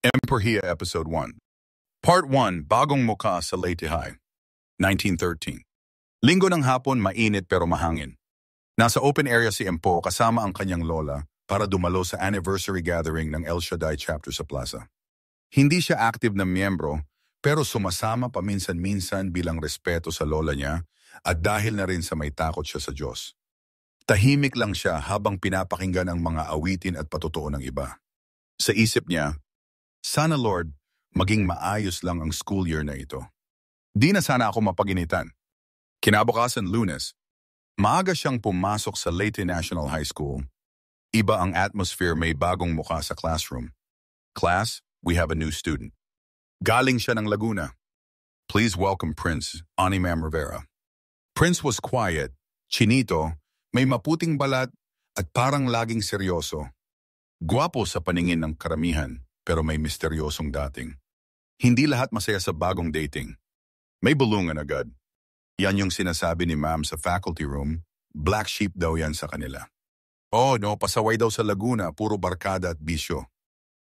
Emperhia Episode 1 Part 1, Bagong Mukha sa Leyte High, 1913. Linggo ng hapon, mainit pero mahangin. Nasa open area si Empo kasama ang kanyang lola para dumalo sa anniversary gathering ng El Shaddai chapter sa plaza. Hindi siya active na miyembro pero sumasama paminsan-minsan bilang respeto sa lola niya at dahil na rin sa may takot siya sa Diyos. Tahimik lang siya habang pinapakinggan ang mga awitin at patotoo ng iba. Sa isip niya, sana Lord, maging maayos lang ang school year na ito. Di na sana ako mapaginitan. Kinabukasan Lunes, maaga siyang pumasok sa Leyte National High School. Iba ang atmosphere, may bagong mukha sa classroom. Class, we have a new student. Galing siya ng Laguna. Please welcome Prince, Ani Ma'am Rivera. Prince was quiet, chinito, may maputing balat at parang laging seryoso. Gwapo sa paningin ng karamihan, pero may misteryosong dating. Hindi lahat masaya sa bagong dating. May bulungan agad. Yan yung sinasabi ni ma'am sa faculty room, black sheep daw yan sa kanila. Oh no, pasaway daw sa Laguna, puro barkada at bisyo.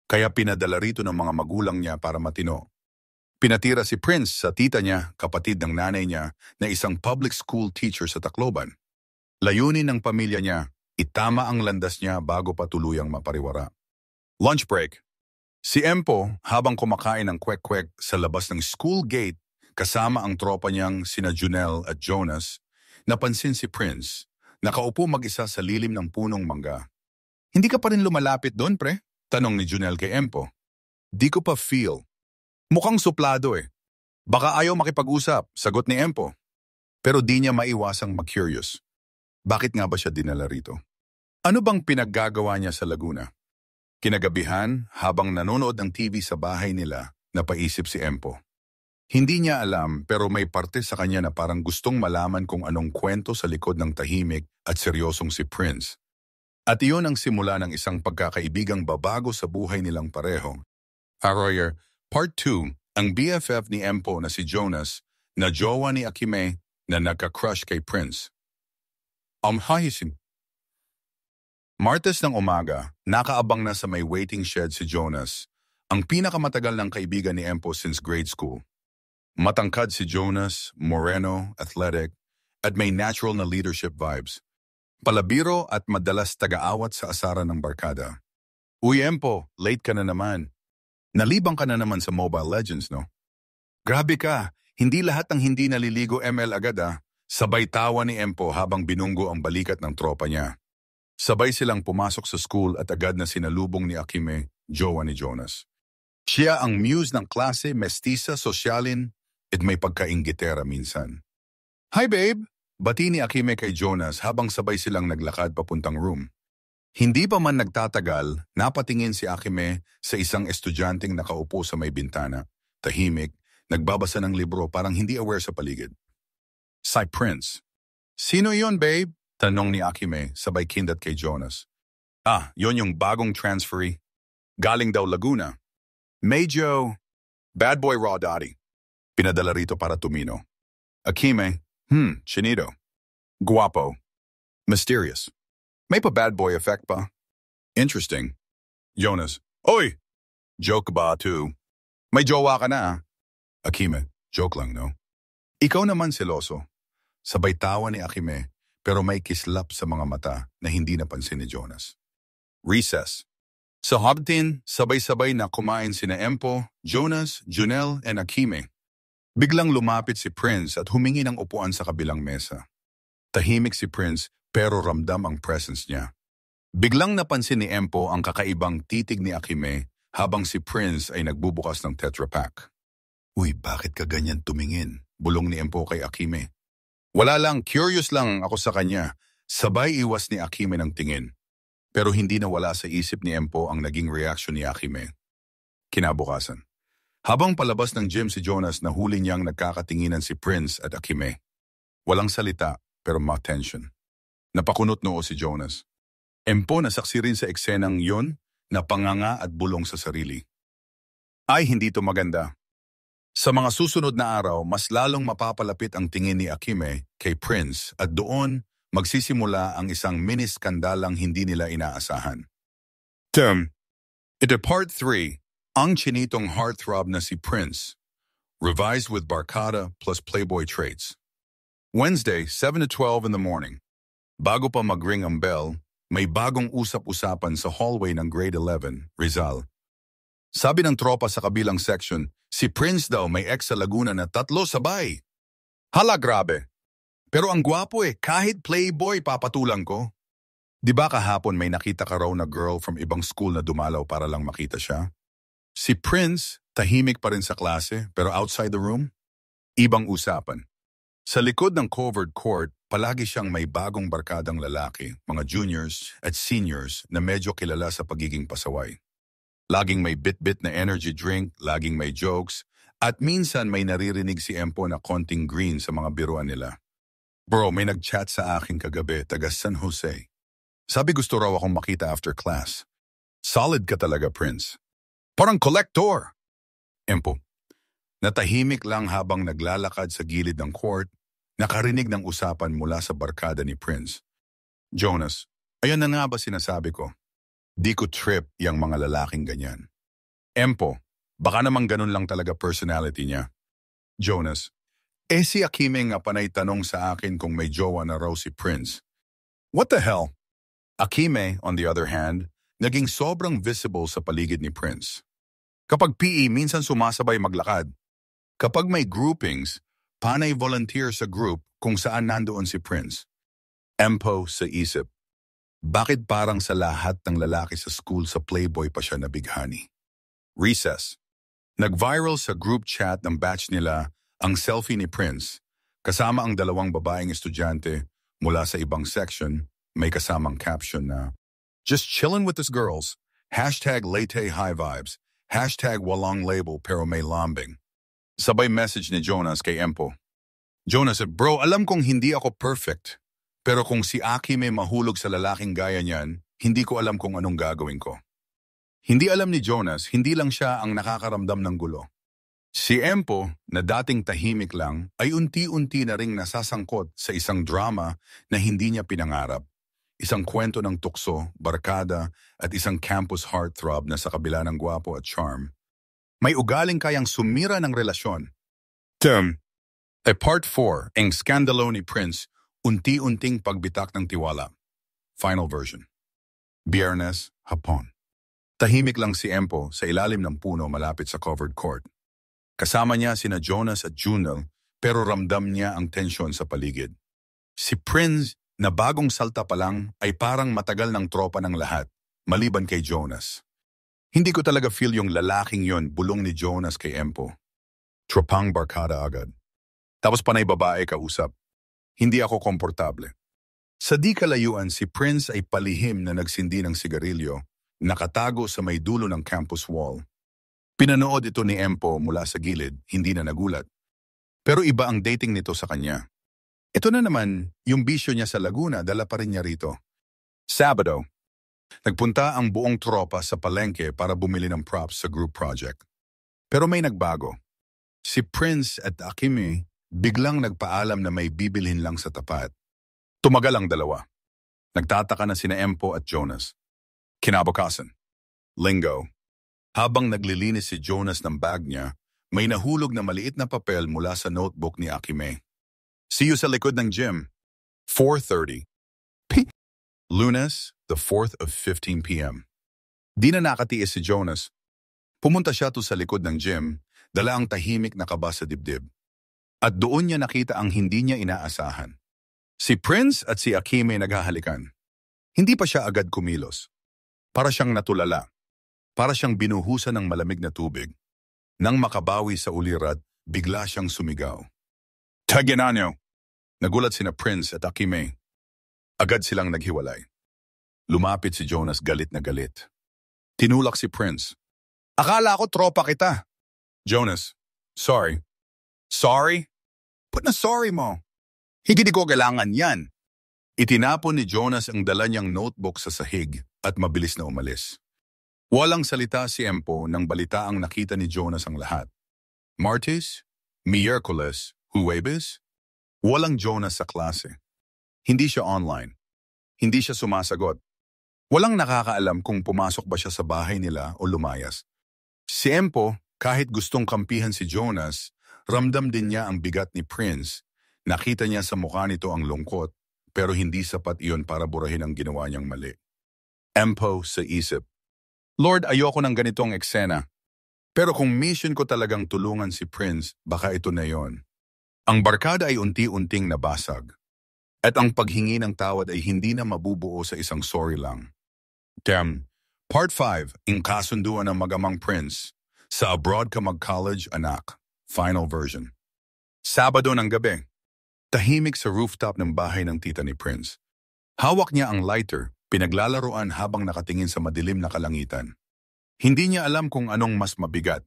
Kaya pinadala rito ng mga magulang niya para matino. Pinatira si Prince sa tita niya, kapatid ng nanay niya, na isang public school teacher sa Tacloban. Layunin ng pamilya niya, itama ang landas niya bago pa tuluyang mapariwara. Lunch break. Si Empo, habang kumakain ng kwek-kwek sa labas ng school gate, kasama ang tropa niyang sina Junel at Jonas, napansin si Prince, nakaupo mag-isa sa lilim ng punong mangga. Hindi ka pa rin lumalapit doon, pre? Tanong ni Junel kay Empo. Di ko pa feel. Mukhang suplado eh. Baka ayaw makipag-usap, sagot ni Empo. Pero di niya maiwasang mag-curious. Bakit nga ba siya dinala rito? Ano bang pinaggagawa niya sa Laguna? Kinagabihan, habang nanonood ng TV sa bahay nila, napaisip si Empo. Hindi niya alam pero may parte sa kanya na parang gustong malaman kung anong kwento sa likod ng tahimik at seryosong si Prince. At iyon ang simula ng isang pagkakaibigang babago sa buhay nilang pareho. Arroyer, Part 2, ang BFF ni Empo na si Jonas, na jowa ni Akime na nagka-crush kay Prince. Hahisin. Martes ng umaga, nakaabang na sa may waiting shed si Jonas, ang pinakamatagal ng kaibigan ni Empo since grade school. Matangkad si Jonas, moreno, athletic, at may natural na leadership vibes. Palabiro at madalas taga-awat sa asaran ng barkada. Uy Empo, late ka na naman. Nalibang ka na naman sa Mobile Legends, no? Grabe ka, hindi lahat ng hindi naliligo ML agad ah. Sabay tawa ni Empo habang binunggo ang balikat ng tropa niya. Sabay silang pumasok sa school at agad na sinalubong ni Akime, jowa ni Jonas. Siya ang muse ng klase, mestiza, sosyalin, at may pagkainggitera minsan. Hi babe! Bati ni Akime kay Jonas habang sabay silang naglakad papuntang room. Hindi pa man nagtatagal, napatingin si Akime sa isang estudyanteng nakaupo sa may bintana, tahimik, nagbabasa ng libro parang hindi aware sa paligid. Si Prince. Sino yon babe? Tanong ni Akime, sabay kindat kay Jonas. Yon yung bagong transferee. Galing daw Laguna. Medyo bad boy raw daddy. Pinadala rito para tumino. Akime, chinito. Guapo. Mysterious. May pa bad boy effect pa. Interesting. Jonas, oy! Joke ba too? May jowa ka na ah. Akime, joke lang no? Ikaw naman seloso. Sabay tawa ni Akime, pero may kislap sa mga mata na hindi napansin ni Jonas. Recess. Sa Hobtin, sabay-sabay na kumain sina Empo, Jonas, Junel, and Akime. Biglang lumapit si Prince at humingi ng upuan sa kabilang mesa. Tahimik si Prince pero ramdam ang presence niya. Biglang napansin ni Empo ang kakaibang titig ni Akime habang si Prince ay nagbubukas ng Tetra Pak. Uy, bakit ka ganyan tumingin? Bulong ni Empo kay Akime. Wala lang, curious lang ako sa kanya. Sabay iwas ni Akime ng tingin. Pero hindi nawala sa isip ni Empo ang naging reaksyon ni Akime. Kinabukasan. Habang palabas ng gym si Jonas, nahuli niyang nagkakatinginan si Prince at Akime. Walang salita pero ma-tension. Napakunot noo si Jonas. Empo nasaksi rin sa eksenang yon na panganga at bulong sa sarili. Ay, hindi to maganda. Sa mga susunod na araw, mas lalong mapapalapit ang tingin ni Akime kay Prince at doon magsisimula ang isang mini-skandalang hindi nila inaasahan. Ito Part 3, Ang chinitong heartthrob na si Prince, revised with barkada plus playboy traits. Wednesday, 7 to 12 in the morning. Bago pa mag-ring ang bell, may bagong usap-usapan sa hallway ng grade 11, Rizal. Sabi ng tropa sa kabilang section, si Prince daw may ex sa Laguna na 3 sabay. Hala, grabe. Pero ang gwapo kahit playboy papatulang ko. Di ba kahapon may nakita ka raw na girl from ibang school na dumalaw para lang makita siya? Si Prince, tahimik pa rin sa klase, pero outside the room, ibang usapan. Sa likod ng covered court, palagi siyang may bagong barkadang lalaki, mga juniors at seniors na medyo kilala sa pagiging pasaway. Laging may bit-bit na energy drink, laging may jokes, at minsan may naririnig si Empo na konting green sa mga biruan nila. Bro, may nag-chat sa akin kagabi, taga San Jose. Sabi gusto raw akong makita after class. Solid ka talaga, Prince. Parang collector. Empo, natahimik lang habang naglalakad sa gilid ng court, nakarinig ng usapan mula sa barkada ni Prince. Jonas, ayan na nga ba sinasabi ko? Di ko trip yung mga lalaking ganyan. Empo, baka namang ganun lang talaga personality niya. Jonas, si Akime nga panay tanong sa akin kung may jowa na raw si Prince. What the hell? Akime, on the other hand, naging sobrang visible sa paligid ni Prince. Kapag PE, minsan sumasabay maglakad. Kapag may groupings, panay volunteer sa group kung saan nandoon si Prince. Empo sa isip. Bakit parang sa lahat ng lalaki sa school sa Playboy pa siya nabighani? Recess. Nag-viral sa group chat ng batch nila ang selfie ni Prince, kasama ang 2 babaeng estudyante mula sa ibang section, may kasamang caption na, "Just chillin' with us girls, #late-high-vibes, #walang label pero may lambing." Sabay message ni Jonas kay Empo. Jonas, bro, alam kong hindi ako perfect, pero kung si Aki may mahulog sa lalaking gaya niyan, hindi ko alam kung anong gagawin ko. Hindi alam ni Jonas, hindi lang siya ang nakakaramdam ng gulo. Si Empo, na dating tahimik lang, ay unti-unti na ring nasasangkot sa isang drama na hindi niya pinangarap. Isang kwento ng tukso, barkada, at isang campus heartthrob na sa kabila ng gwapo at charm, may ugaling kayang sumira ng relasyon. Part 4, ang skandalo ni Prince, unti-unting pagbitak ng tiwala. Final version. Biyernes, hapon. Tahimik lang si Empo sa ilalim ng puno malapit sa covered court. Kasama niya sina Jonas at Junel, pero ramdam niya ang tensyon sa paligid. Si Prince, na bagong salta pa lang, ay parang matagal ng tropa ng lahat, maliban kay Jonas. Hindi ko talaga feel yung lalaking yon, bulong ni Jonas kay Empo. Tropang barkada agad. Tapos panay babae kausap. Hindi ako komportable. Sa di kalayuan, si Prince ay palihim na nagsindi ng sigarilyo, nakatago sa may dulo ng campus wall. Pinanood ito ni Empo mula sa gilid, hindi na nagulat. Pero iba ang dating nito sa kanya. Ito na naman, yung bisyo niya sa Laguna, dala pa rin niya rito. Sabado. Nagpunta ang buong tropa sa palengke para bumili ng props sa group project. Pero may nagbago. Si Prince at Akime biglang nagpaalam na may bibilhin lang sa tapat. Tumagal ang dalawa. Nagtataka na sina Empo at Jonas. Kinabukasan. Linggo. Habang naglilinis si Jonas ng bag niya, may nahulog na maliit na papel mula sa notebook ni Akime. See you sa likod ng gym. 4:30. Lunes, the 4th of 15 p.m. Di na nakatiis si Jonas. Pumunta siya to sa likod ng gym, dala ang tahimik na kaba sa dibdib. At doon niya nakita ang hindi niya inaasahan. Si Prince at si Akime naghahalikan. Hindi pa siya agad kumilos. Para siyang natulala. Para siyang binuhusan ng malamig na tubig. Nang makabawi sa ulirat, bigla siyang sumigaw. Taginanyo! Nagulat sina Prince at Akime. Agad silang naghiwalay. Lumapit si Jonas galit na galit. Tinulak si Prince. Akala ko tropa kita. Jonas, sorry. Sorry? Ba't na sorry mo? Hindi ko kailangan yan. Itinapon ni Jonas ang dala niyang notebook sa sahig at mabilis na umalis. Walang salita si Empo nang balita ang nakita ni Jonas ang lahat. Martes, Miyerkules, Huwebes, walang Jonas sa klase. Hindi siya online. Hindi siya sumasagot. Walang nakakaalam kung pumasok ba siya sa bahay nila o lumayas. Si Empo, kahit gustong kampihan si Jonas, ramdam din niya ang bigat ni Prince. Nakita niya sa mukha nito ang lungkot, pero hindi sapat iyon para burahin ang ginawa niyang mali. Empo sa isip, Lord, ayoko ng ganitong eksena. Pero kung mission ko talagang tulungan si Prince, baka ito na yon. Ang barkada ay unti-unting nabasag. At ang paghingi ng tawad ay hindi na mabubuo sa isang sorry lang. Part 5, ang kasunduan ng magamang Prince. Sa abroad ka mag-college, anak. Final version. Sabado ng gabi. Tahimik sa rooftop ng bahay ng tita ni Prince. Hawak niya ang lighter, pinaglalaroan habang nakatingin sa madilim na kalangitan. Hindi niya alam kung anong mas mabigat.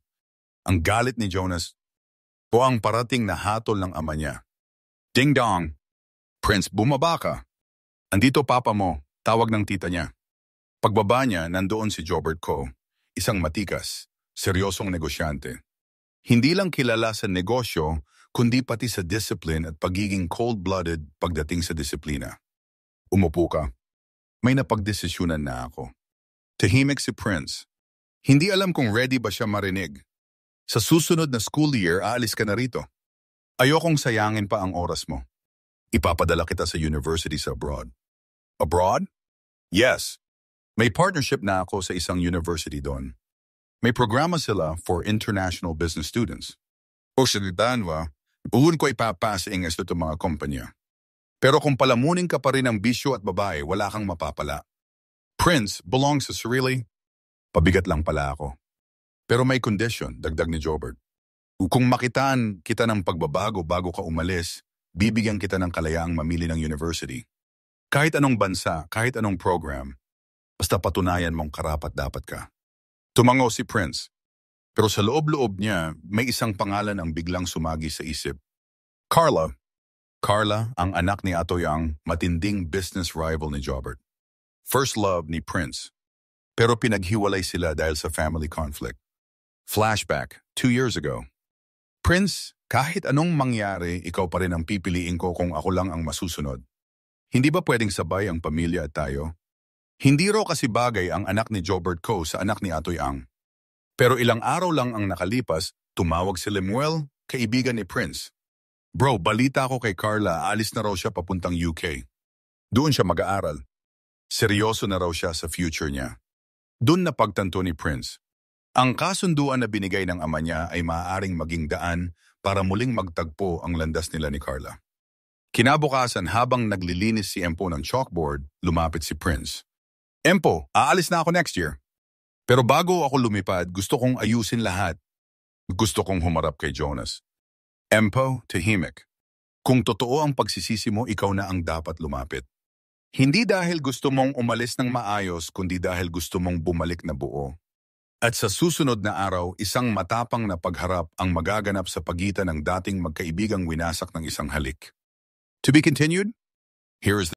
Ang galit ni Jonas o ang parating na hatol ng ama niya. Ding dong! Prince, bumaba ka. Andito papa mo, tawag ng tita niya. Pagbaba niya, nandoon si Jobert Ko, isang matikas, seryosong negosyante. Hindi lang kilala sa negosyo, kundi pati sa discipline at pagiging cold-blooded pagdating sa disiplina. Umupo ka. May napagdesisyonan na ako. Tahimik si Prince. Hindi alam kung ready ba siya marinig. Sa susunod na school year, aalis ka na rito. Ayokong sayangin pa ang oras mo. Ipapadala kita sa university sa abroad. Abroad? Yes. May partnership na ako sa isang university doon. May programa sila for international business students. O salitaan ba, buhon ko ipapasing sa ito mga kumpanya. Pero kung palamunin ka pa rin ng bisyo at babae, wala kang mapapala. Prince belongs sa sarili. Pabigat lang pala ako. Pero may condition, dagdag ni Jobert. Kung makitaan kita ng pagbabago bago ka umalis, bibigyan kita ng kalayaang mamili ng university. Kahit anong bansa, kahit anong program, basta patunayan mong karapat-dapat ka. Tumango si Prince. Pero sa loob-loob niya, may isang pangalan ang biglang sumagi sa isip. Carla. Carla, ang anak ni Atoy, ang matinding business rival ni Jobert. First love ni Prince. Pero pinaghiwalay sila dahil sa family conflict. Flashback, 2 years ago. Prince, kahit anong mangyari, ikaw pa rin ang pipiliin ko kung ako lang ang masusunod. Hindi ba pwedeng sabay ang pamilya at tayo? Hindi raw kasi bagay ang anak ni Jobert Ko sa anak ni Atoy Ang. Pero ilang araw lang ang nakalipas, tumawag si Lemuel, kaibigan ni Prince. Bro, balita ko kay Carla, alis na raw siya papuntang UK. Doon siya mag-aaral. Seryoso na raw siya sa future niya. Doon na pagtanto ni Prince. Ang kasunduan na binigay ng ama niya ay maaaring maging daan para muling magtagpo ang landas nila ni Carla. Kinabukasan habang naglilinis si Empo ng chalkboard, lumapit si Prince. Empo, aalis na ako next year. Pero bago ako lumipad, gusto kong ayusin lahat. Gusto kong humarap kay Jonas. Empo, tahimik. Kung totoo ang pagsisisi mo, ikaw na ang dapat lumapit. Hindi dahil gusto mong umalis ng maayos, kundi dahil gusto mong bumalik na buo. At sa susunod na araw, isang matapang na pagharap ang magaganap sa pagitan ng dating magkaibigang winasak ng isang halik. To be continued? Here is